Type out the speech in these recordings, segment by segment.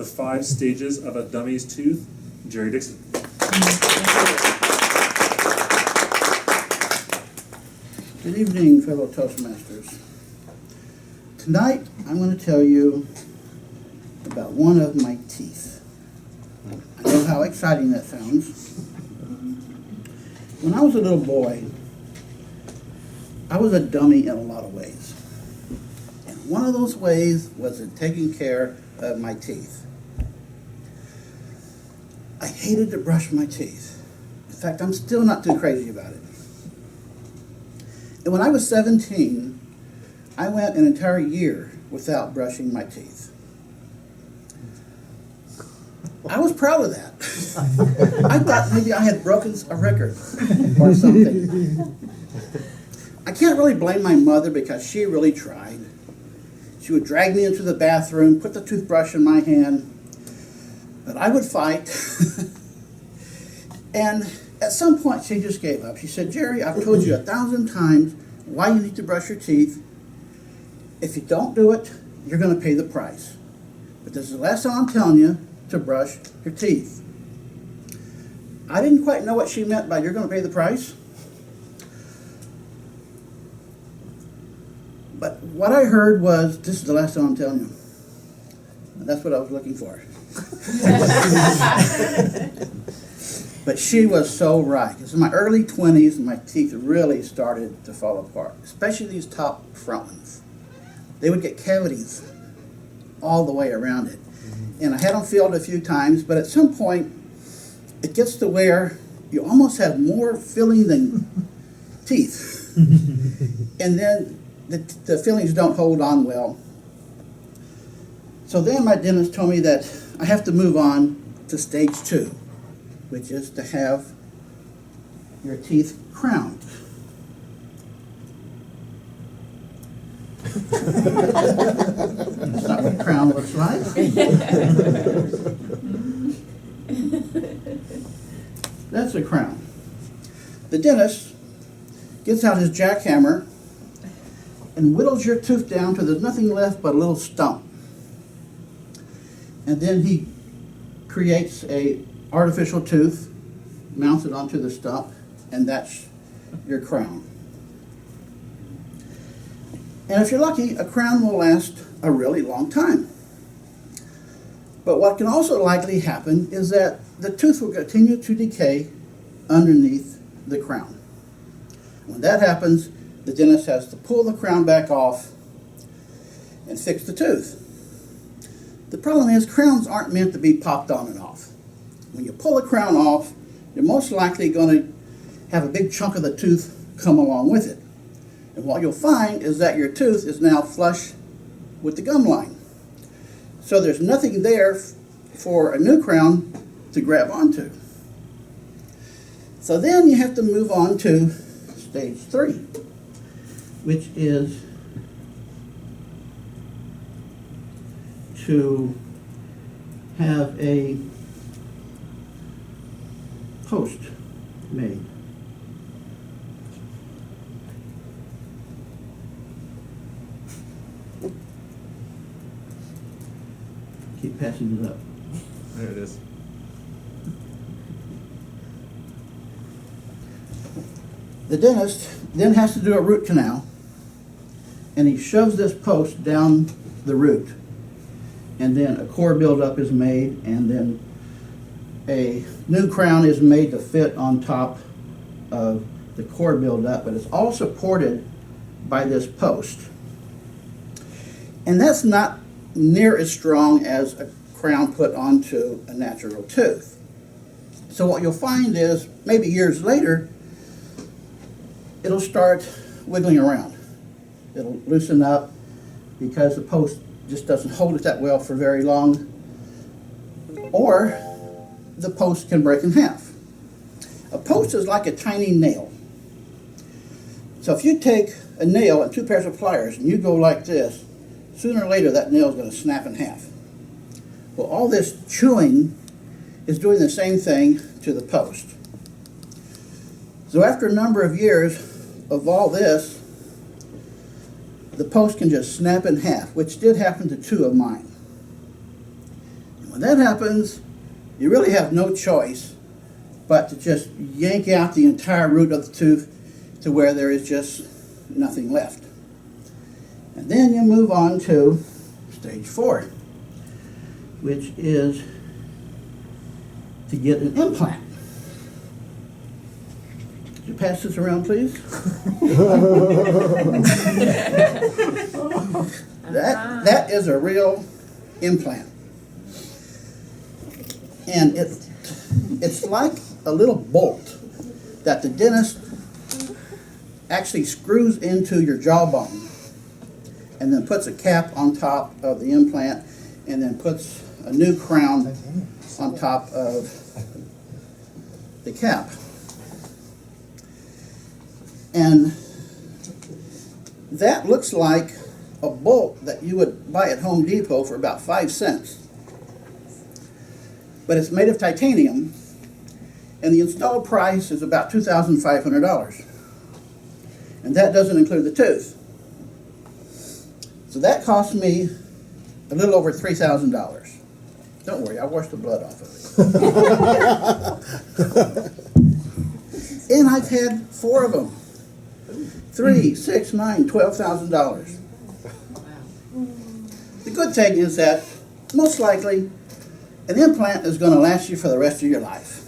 The 5 Stages of a Dummy's Tooth, Jerry Dixon. Good evening, fellow Toastmasters. Tonight, I'm going to tell you about one of my teeth. I know how exciting that sounds. When I was a little boy, I was a dummy in a lot of ways. And one of those ways was in taking care of my teeth. I hated to brush my teeth. In fact, I'm still not too crazy about it. And when I was 17, I went an entire year without brushing my teeth. I was proud of that. I thought maybe I had broken a record or something. I can't really blame my mother because she really tried. She would drag me into the bathroom, put the toothbrush in my hand, but I would fight. And at some point, she just gave up. She said, Jerry, I've told you 1,000 times why you need to brush your teeth. If you don't do it, you're going to pay the price. But this is the last time I'm telling you to brush your teeth. I didn't quite know what she meant by you're going to pay the price. But what I heard was, this is the last time I'm telling you. And that's what I was looking for. But she was so right. Because in my early 20s, my teeth really started to fall apart, especially these top front ones. They would get cavities all the way around it. And I had them filled a few times, but at some point, it gets to where you almost have more filling than teeth. And then the fillings don't hold on well. So then my dentist told me that I have to move on to stage 2, which is to have your teeth crowned. That's not what a crown looks like. That's a crown. The dentist gets out his jackhammer and whittles your tooth down till there's nothing left but a little stump. And then he creates a artificial tooth, mounts it onto the stump, and that's your crown. And if you're lucky, a crown will last a really long time. But what can also likely happen is that the tooth will continue to decay underneath the crown. When that happens, the dentist has to pull the crown back off and fix the tooth. The problem is crowns aren't meant to be popped on and off. When you pull a crown off, you're most likely going to have a big chunk of the tooth come along with it. And what you'll find is that your tooth is now flush with the gum line. So there's nothing there for a new crown to grab onto. So then you have to move on to stage 3, which is to have a post made. Keep passing it up. There it is. The dentist then has to do a root canal, and he shoves this post down the root, and then a core buildup is made, and then a new crown is made to fit on top of the core buildup, but it's all supported by this post. And that's not near as strong as a crown put onto a natural tooth. So what you'll find is, maybe years later, it'll start wiggling around. It'll loosen up because the post just doesn't hold it that well for very long. Or the post can break in half. A post is like a tiny nail. So if you take a nail and 2 pairs of pliers and you go like this, sooner or later that nail is going to snap in half. Well, all this chewing is doing the same thing to the post. So after a number of years of all this, the post can just snap in half, which did happen to 2 of mine. When that happens, you really have no choice but to just yank out the entire root of the tooth to where there is just nothing left. And then you move on to stage 4, which is to get an implant. Could you pass this around, please? That is a real implant. And it's like a little bolt that the dentist actually screws into your jawbone and then puts a cap on top of the implant and then puts a new crown on top of the cap. And that looks like a bolt that you would buy at Home Depot for about 5 cents. But it's made of titanium, and the installed price is about $2,500. And that doesn't include the tooth. So that cost me a little over $3,000. Don't worry, I washed the blood off of it. And I've had 4 of them. 3, 6, 9, $12,000. The good thing is that most likely an implant is going to last you for the rest of your life.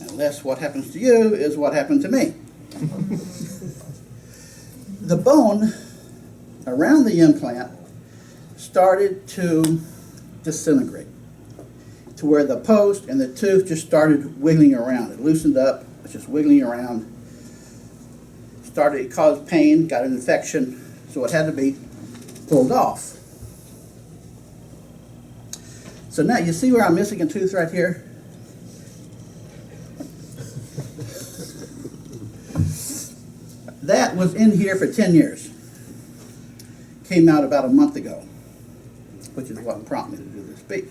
Unless what happens to you is what happened to me. The bone around the implant started to disintegrate to where the post and the tooth just started wiggling around. It loosened up, it's just wiggling around. It caused pain, got an infection, so it had to be pulled off. So now you see where I'm missing a tooth right here? That was in here for 10 years. Came out about a month ago, which is what prompted me to do this speech.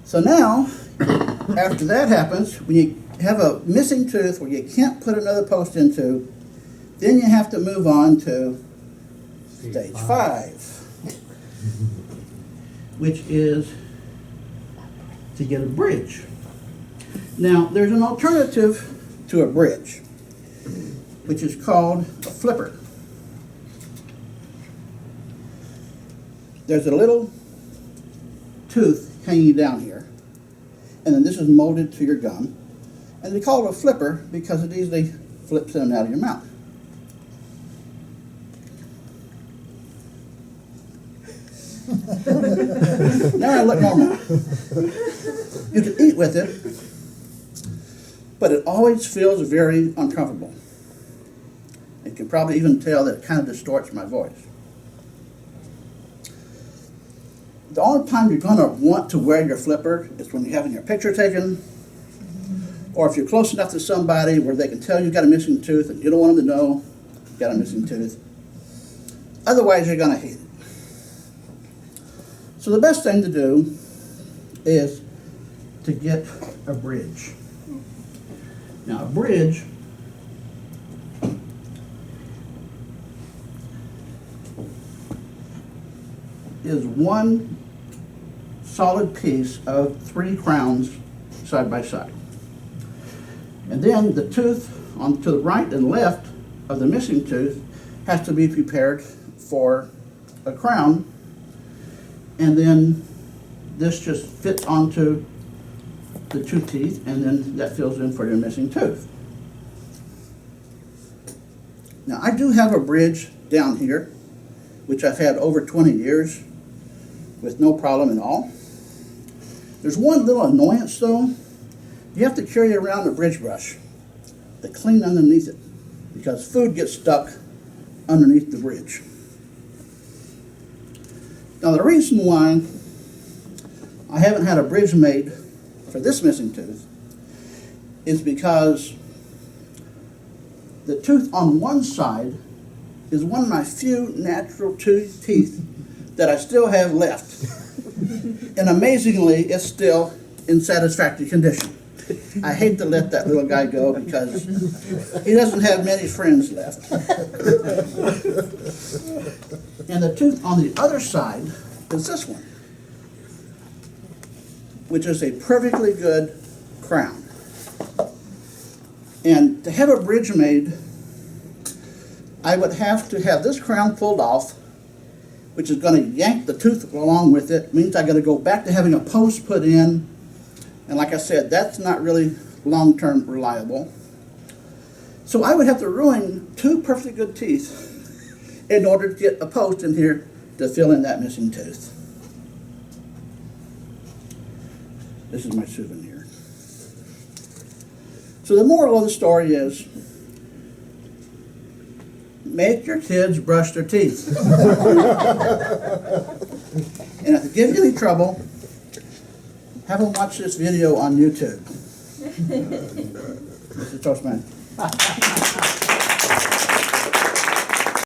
So now, after that happens, when you have a missing tooth where you can't put another post into, then you have to move on to stage 5. Which is to get a bridge. Now, there's an alternative to a bridge, which is called a flipper. There's a little tooth hanging down here, and then this is molded to your gum, and they call it a flipper because it easily flips in and out of your mouth. Now I look normal. You can eat with it, but it always feels very uncomfortable. You can probably even tell that it kind of distorts my voice. The only time you're going to want to wear your flipper is when you're having your picture taken, or if you're close enough to somebody where they can tell you've got a missing tooth and you don't want them to know you've got a missing tooth. Otherwise, you're going to hate it. So the best thing to do is to get a bridge. Now, a bridge is one solid piece of 3 crowns side by side. And then the tooth on to the right and left of the missing tooth has to be prepared for a crown. And then this just fits onto the 2 teeth, and then that fills in for your missing tooth. Now, I do have a bridge down here, which I've had over 20 years with no problem at all. There's one little annoyance though. You have to carry around a bridge brush to clean underneath it because food gets stuck underneath the bridge. Now, the reason why I haven't had a bridge made for this missing tooth is because the tooth on one side is one of my few natural teeth that I still have left. And amazingly, it's still in satisfactory condition. I hate to let that little guy go because he doesn't have many friends left. And the tooth on the other side is this one, which is a perfectly good crown. And to have a bridge made, I would have to have this crown pulled off, which is going to yank the tooth along with it. Means I got to go back to having a post put in, and like I said, that's not really long-term reliable. So I would have to ruin 2 perfectly good teeth in order to get a post in here to fill in that missing tooth. This is my souvenir. So the moral of the story is, make your kids brush their teeth. And if it gives you any trouble, have them watch this video on YouTube. Mr. Toastman.